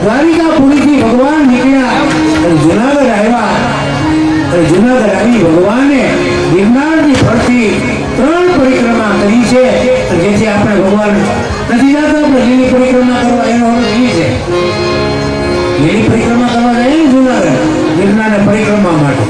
દ્વારિકાપુરીથી ભગવાન નીકળ્યા અને જુનાગઢ આવ્યા. અને જુનાગઢ આવી ભગવાને ગિરનારની ફરતી 3 પરિક્રમા કરી છે. જેથી આપણે ભગવાન નથી જતા, આપણે લીલી પરિક્રમા કરવા, એનો અર્થ એ છે લીલી પરિક્રમા કરવા જાય ને જુનાગઢ ગિરનારની પરિક્રમા માટે.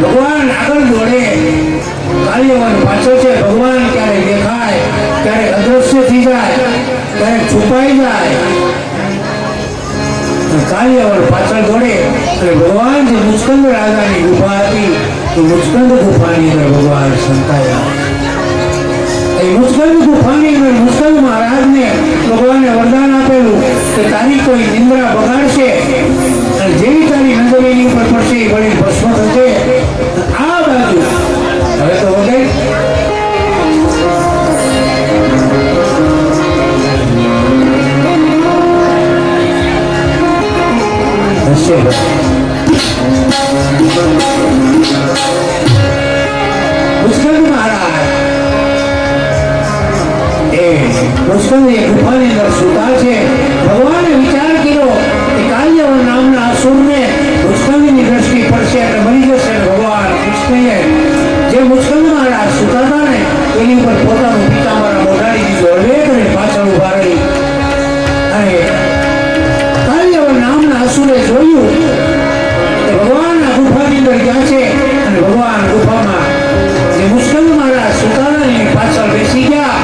ભગવાન આગળ દોડે, કાલ્યવન પાછળ છે. ભગવાન ક્યારેક દેખાય, ક્યારેક અદ્રશ્ય થઈ જાય, ક્યારેક છુપાઈ જાય. કાલ્યવન પાછળ દોડે અને ભગવાન જે મુસ્કંદ રાજાની ગુફા હતી એ મુસ્કંદ ગુફાની અંદર ભગવાન સંતાયા. એ મુસ્કંદ ગુફાની અંદર મુસ્કંદ મહારાજને ભગવાને વરદાન આપેલું કે તારી કોઈ નિંદ્રા બગાડશે અને જેવી તારી નજર એની ઉપર પડશે એ બળી ભસ્મ થશે. આ બાજુ હવે તો વગર મુસ્કંદ મહારાજ મુસ્કંદ એ ગુફાની અંદર સુતા છે. ભગવાને વિચાર કર્યો કે કાલ્યવન નામના અસુરને મુસ્કંદની દ્રષ્ટિ પડશે એટલે મરી જશે. ભગવાન કૃષ્ણએ જે મુસ્કંદ મહારાજ સુતા હતા ને એની ઉપર પોતાનું પિતાંબર મોઢાડી દીધું, હળવે કરીને પાછળ ઉભા રહી. અને કાલ્યવન નામના અસુરે જોયું કે ભગવાનના ગુફાની અંદર ગયા છે અને ભગવાન ગુફામાં જે મુસ્કંદ મહારાજ સુતા હતા એની પાછળ બેસી ગયા.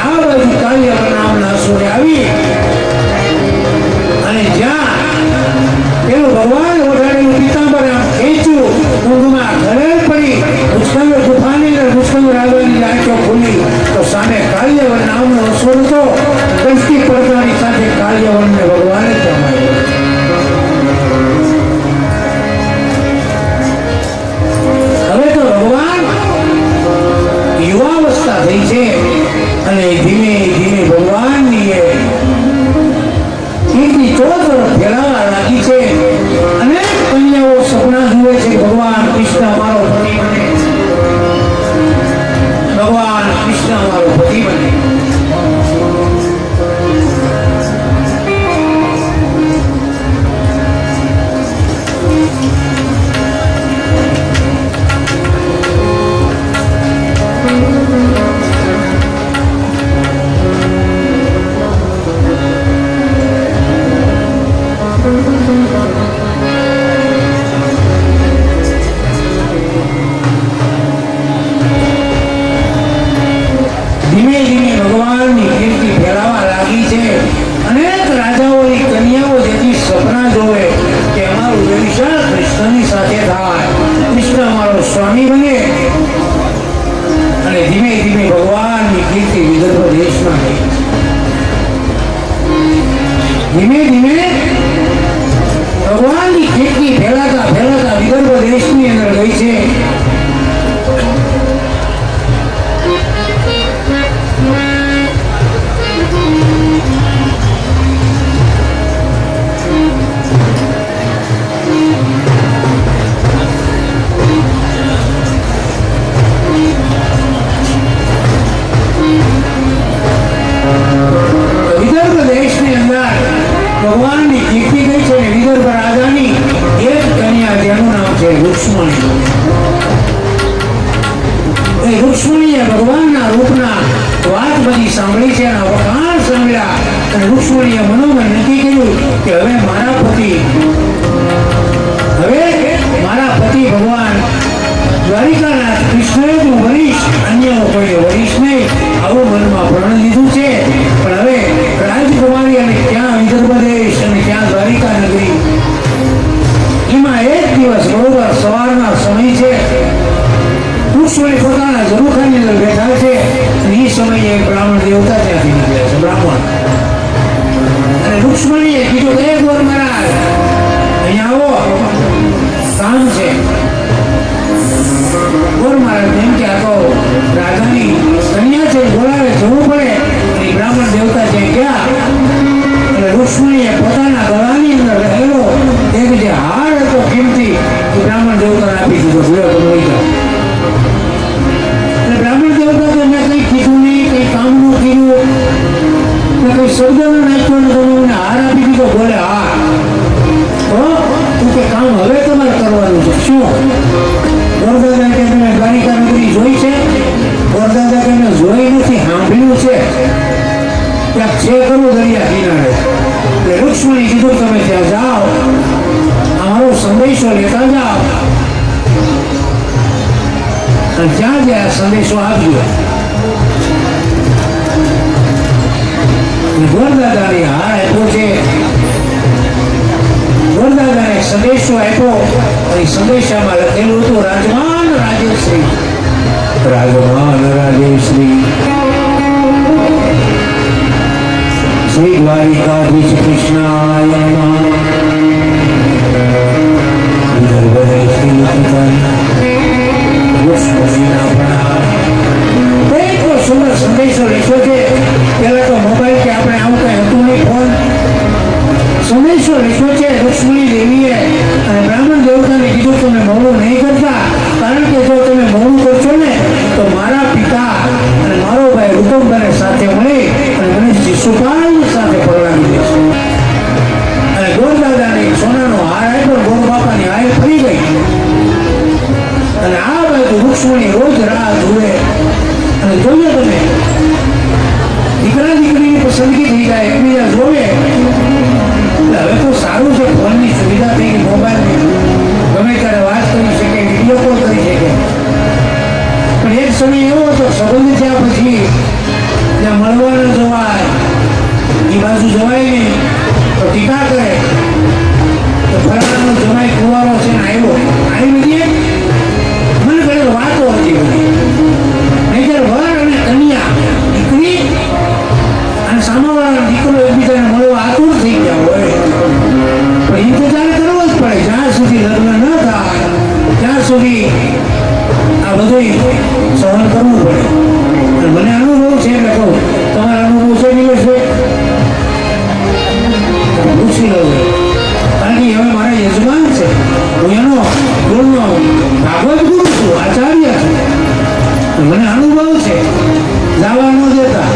આ બાજુ કાલ્યવન નામના અસુરે આવી અને જ્યાં પેલું ભગવાન ઓઢાડેલું પિતાંબર આમ ખેંચ્યું, ઊંઘમાં ખરેલ પડી. મુસ્કંદ ગુફાની અંદર મુસ્કંદ રાજાની આંખો ખુલી તો સામે કાલ્યવન નામનો અસુર હતો, દ્રષ્ટિ પડતાની સાથે કાલ્યવનને ભગવાને જમાડ્યો. હવે તો ભગવાન યુવાવસ્થા થઈ છે અને ધીમે ધીમે ભગવાનની એ કીર્તિ ચોતરફ ફેલાવા લાગી છે. અને કન્યાઓ સપના જુએ છે, ભગવાન કૃષ્ણ મારો પતિ બને, ભગવાન કૃષ્ણ મારો પતિ બને. ધીમે ધીમે ભગવાનની કીર્તિ ફેલાવા લાગી છે. અનેક રાજાઓની કન્યાઓ જેથી સપના જોવે કે અમારું વ્યવસાય કૃષ્ણની સાથે થાય, કૃષ્ણ અમારો સ્વામી બને. અને ધીમે ધીમે ભગવાનની કીર્તિ વિદર્ભ દેશમાં ગઈ. ધીમે ધીમે ભગવાનની કીર્તિ ફેલાતા ફેલાતા વિદર્ભ દેશની અંદર ગઈ છે. વિદર્ભ દેશની અંદર ભગવાનની કીર્તિ ગઈ છે. વિદર્ભ રાજાની એક કન્યા જેનું નામ છે રૂક્ષ્મણી. એ રૂક્ષ્મણીએ ભગવાનના રૂપના વાત બધી સાંભળી છે, એના વખાણ સાંભળ્યા અને રૂક્ષ્મણીએ મનોમન નક્કી કર્યું કે હવે મારા પતિ ભગવાન દ્વારિકાના કૃષ્ણએ હું વરીશ, અન્ય કોઈ વરીશ નહીં, આવું મનમાં પ્રણ લીધું છે. પણ હવે રાજકુમારી અને ક્યાં વિદર્ભ દેશ અને ક્યાં દ્વારિકા નગરી, એમાં એક દિવસ બરોબર સવારના સમય છે. રૂક્ષ્મણી પોતાના ઝરૂખાની અંદર બેઠા છે અને એ સમયે બ્રાહ્મણ દેવતા ત્યાંથી નીકળ્યા છે. બ્રાહ્મણ અને રૂક્ષ્મણીએ કીધું કે ગોર મહારાજ અહીંયા આવો, કામ છે. ગોર મહારાજ એમ કે આ તો રાજાની કન્યા છે, બોલાવે જવું પડે. અને બ્રાહ્મણ દેવતા છે ગયા એટલે રૂક્ષ્મણીએ પોતાના ગળાની અંદર રહેલો એક જે હાર હતો કિંમતી, એ બ્રાહ્મણ દેવતાને આપી દીધો. ભૂલો તો લઈ જાઓ. બ્રાહ્મણ દેવતા તો મેં કંઈ કીધું નહીં, કંઈ કામ નું કીધું, કઈ શબ્દ નો નાખ્યો ને તમે હાર આપી દીધો. બોલે હા તો તું કે કામ હવે તમારે કરવાનું છે. શું ગોરદાદા કે તમે દ્વારિકા નગરી જોઈ છે? ગોરદાદા કે મેં જોઈ નથી, સાંભળ્યું છે, ત્યાં છે ખરું દરિયા કિનારે. એટલે રૂક્ષ્મણી કીધું તમે ત્યાં જાઓ, અમારો સંદેશો લેતા જાઓ અને જ્યાં જ્યાં સંદેશો આપજો. ગોરદાદાને હાર આપ્યો છે. ગોરદાદાને સંદેશો આપ્યો અને સંદેશામાં લખેલું હતું રાજમાન રાજેશ્રી, રાજમાન રાજેશ્રી શ્રી દ્વારિકાધીશ કૃષ્ણાય નમઃ. વિદર્ભ દેશની એટલો સુંદર સંદેશો લખ્યો છે. પહેલા તો મોબાઈલ કે આપણે આવું કઈ હતું નહીં, ફોન સંદેશો લખ્યો છે રૂક્ષ્મણી દેવીએ. અને બ્રાહ્મણ દેવતાને કીધું તમે મોડું નહીં કરતા, કારણ કે જો તમે મોડું કરશો ને તો મારા પિતા અને મારો ભાઈ ઋતુમ્બરને સાથે મળી અને મને શિશુપાલની સાથે પરણાવી દેશે. અને ગોરદાદાને સોનાનો હાર આપ્યો, ગોર બાપાની હાર ફરી ગઈ. અને આ બાજુ રૂક્ષ્મણી રોજ રાહ જુએ અને જોઈએ તમે દીકરા દીકરીની પસંદગી થઈ જાય, એકબીજા જોવે. હવે તો સારું છે, ફોનની સુવિધા થઈ ગઈ, મોબાઈલની ગમે ત્યારે વાત કરી શકે, વિડીયો કોલ કરી શકે. પણ એક સમય એવો હતો સંબંધ થયા પછી ત્યાં મળવા ન જવાય, એ બાજુ જવાય નહીં તો ટીકા કરે તો ફલાણાનો જમાઈ કુંવારો છે ને આવ્યો આવી બધી મને ઘણી વાતો હતી બધી. નહીં વર અને કન્યા દીકરી સુધી આ બધું સહન કરવું પડે. અને મને અનુભવ છે એટલે કહું, તમારા અનુભવ છે નિલેશભાઈ? પૂછી લો. કારણ કે હવે મારા યજમાન છે, હું એનો ગુરુનો ભાગવત ગુરુ છું, આચાર્ય છું. મને અનુભવ છે. જવા ન દેતા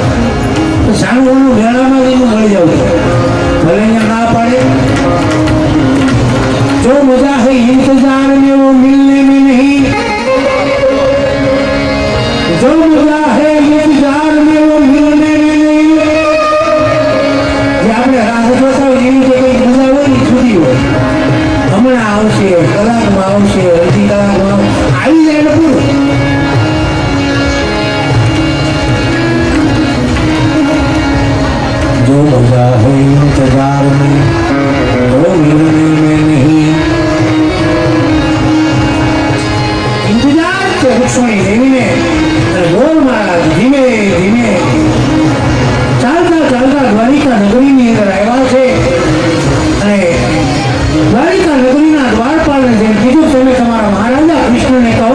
તો સારું મેળામાં જઈને મળી જાવ છો. ભલે અહીંયા ના પાડે, जो मजा है इंतजार में वो मिलने में नहीं, जो मजा है इंतजार में वो मिलने में नहीं. જે આપણે રાહ જોતા હોય એવી જે કઈ મજા હોય ને છૂટી હોય, હમણાં આવશે, કલાકમાં આવશે, અડધી કલાકમાં આવી જાય ને પૂરું. जो मजा है इंतजार में वो मिलने में नहीं. इंतजार के वृक्षोनी देवीने અને ગોળ મહારાજ ધીમે ધીમે ચાલતા ચાલતા દ્વારિકા નગરીની અંદર આવ્યા છે. અને દ્વારિકા નગરીના દ્વારપાલને જેમ કીધું, તમે તમારા મહારાજા કૃષ્ણને કહો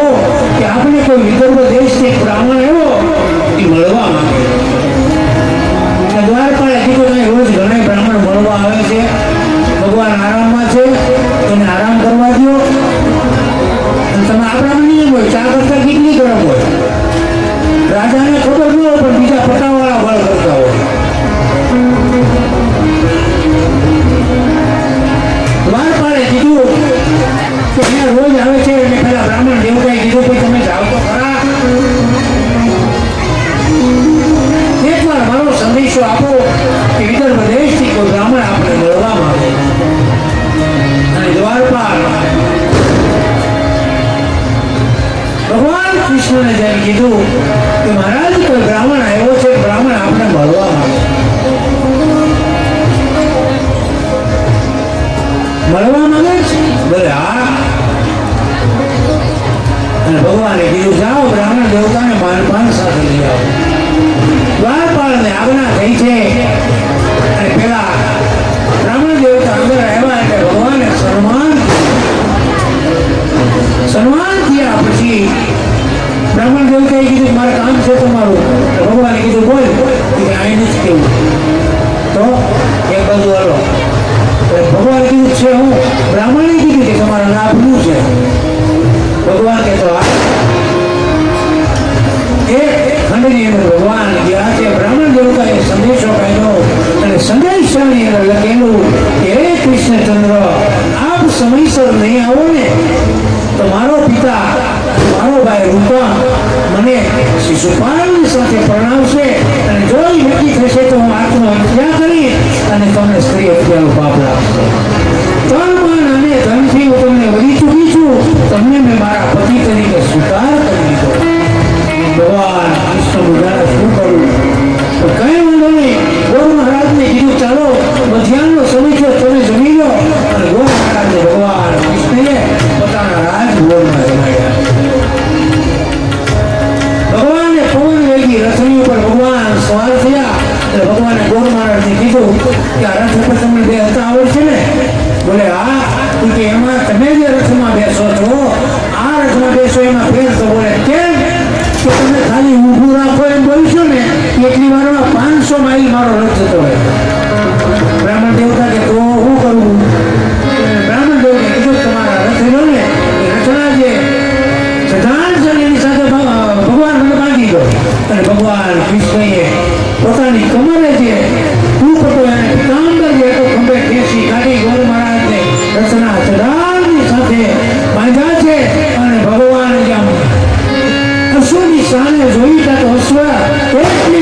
કે આપણે કોઈ વિદર્ભ દેશથી બ્રાહ્મણ આવ્યો એ મળવા માંગે. દ્વારપાલે કીધું, તમે રોજ ઘણા બ્રાહ્મણ મળવા આવે છે, ભગવાન આરામમાં છે, એને આરામ કરવા દો. અને તમે આપણામાં નિયમ હોય, ચા કરતા કેટલી ગરમ હોય, રાજાને ખબર ન હોય પણ બીજા પટાવાળા બળ કરતા હોય. દ્વારપાલે કીધું કે અહીંયા રોજ આવે છે. એટલે પેલા બ્રાહ્મણ દેવતાએ કીધું કે તમે જાઓ તો ખરા, એકવાર મારો સંદેશો આપો કે વિદર્ભ દેશથી કોઈ બ્રાહ્મણ આપણે મળવા માંગે. અને દ્વારપાલ ભગવાન કૃષ્ણને જેમ કીધું કે મહારાજ કોઈ બ્રાહ્મણ આવ્યો છે, બ્રાહ્મણ આપણે મળવા માંગે. મળવા માંગે છે? બોલે હા. અને ભગવાને કીધું, જાઓ બ્રાહ્મણ દેવતાને માનપાન સાથે લઈ આવો. દ્વારપાલને આજ્ઞા થઈ છે. અને પેલા બ્રાહ્મણ દેવતા અંદર આવ્યા એટલે ભગવાને સન્માન થયા. પછી બ્રાહ્મણ દેવતાએ કીધું, મારે કામ છે તમારું. ભગવાને કીધું, બોલ. કે અહીં નથી કેવું તો એક બાજુ હાલો. ભગવાન કીધું છે, હું બ્રાહ્મણે કીધું કે તમારે લાભનું છે. ભગવાન કે તો એક ખંડની અંદર ભગવાન ગયા છે. બ્રાહ્મણ દેવતાએ સંદેશો કાઢ્યો અને સંદેશાની અંદર લખેલું કે હે કૃષ્ણચંદ્ર, આપ સમયસર નહીં આવો ને તો મારો પિતા, મારો ભાઈ રૂપા મને શિશુપાલની સાથે પરણાવશે. અને જો એ નક્કી થશે તો હું આત્મહત્યા કરી અને તમને સ્ત્રી હત્યાનો પાપ લાગશે. તન અને ધનથી હું તમને વળી ચૂકી છું. તમને મેં મારા પતિ તરીકે સ્વીકાર કરી દીધો. ભગવાન કૃષ્ણ બધાને શું કરવું? તો કઈ વાંધો નહીં. ગોર મહારાજને કીધું, ચાલો મધ્યાહનનો સમય છે, તમે જમી લો. અને ગોર મહારાજને ભગવાન કૃષ્ણએ પોતાના રાજભવનમાં જમાડ્યા. ભગવાને પવન વેગી રથની ઉપર ભગવાન સવાર થયા. એટલે ભગવાને ગોર મહારાજને કીધું કે આ રથ ઉપર તમને બે હતા આવડશે ને? બોલે હા. કે એમાં તમે જે રથમાં બેસો છો, આ રથમાં બેસો એમાં ફેર તો. બોલે કેમ? કે તમે ખાલી ઊભું રાખો એમ બોલશો ને એટલી વારમાં 500 માઇલ મારો રથ જતો હોય. બ્રાહ્મણ દેવતા કે તો શું કરવું? બ્રાહ્મણ દેવતા કીધું, તમારા રથ લો ને, રથના જે સિદ્ધાંત છે એની સાથે ભગવાન મને બાંધી દો. અને ભગવાન કૃષ્ણએ પોતાની કમરે જે ટૂંક હતો એને પિતાંબર જે હતો ખંભે બેસી કાઢી ગોર મહારાજને રથના ચઢાણની સાથે બાંધ્યા છે. અને ભગવાન જેમ અશ્વની સામે જોઈ તો અશ્વ એટલી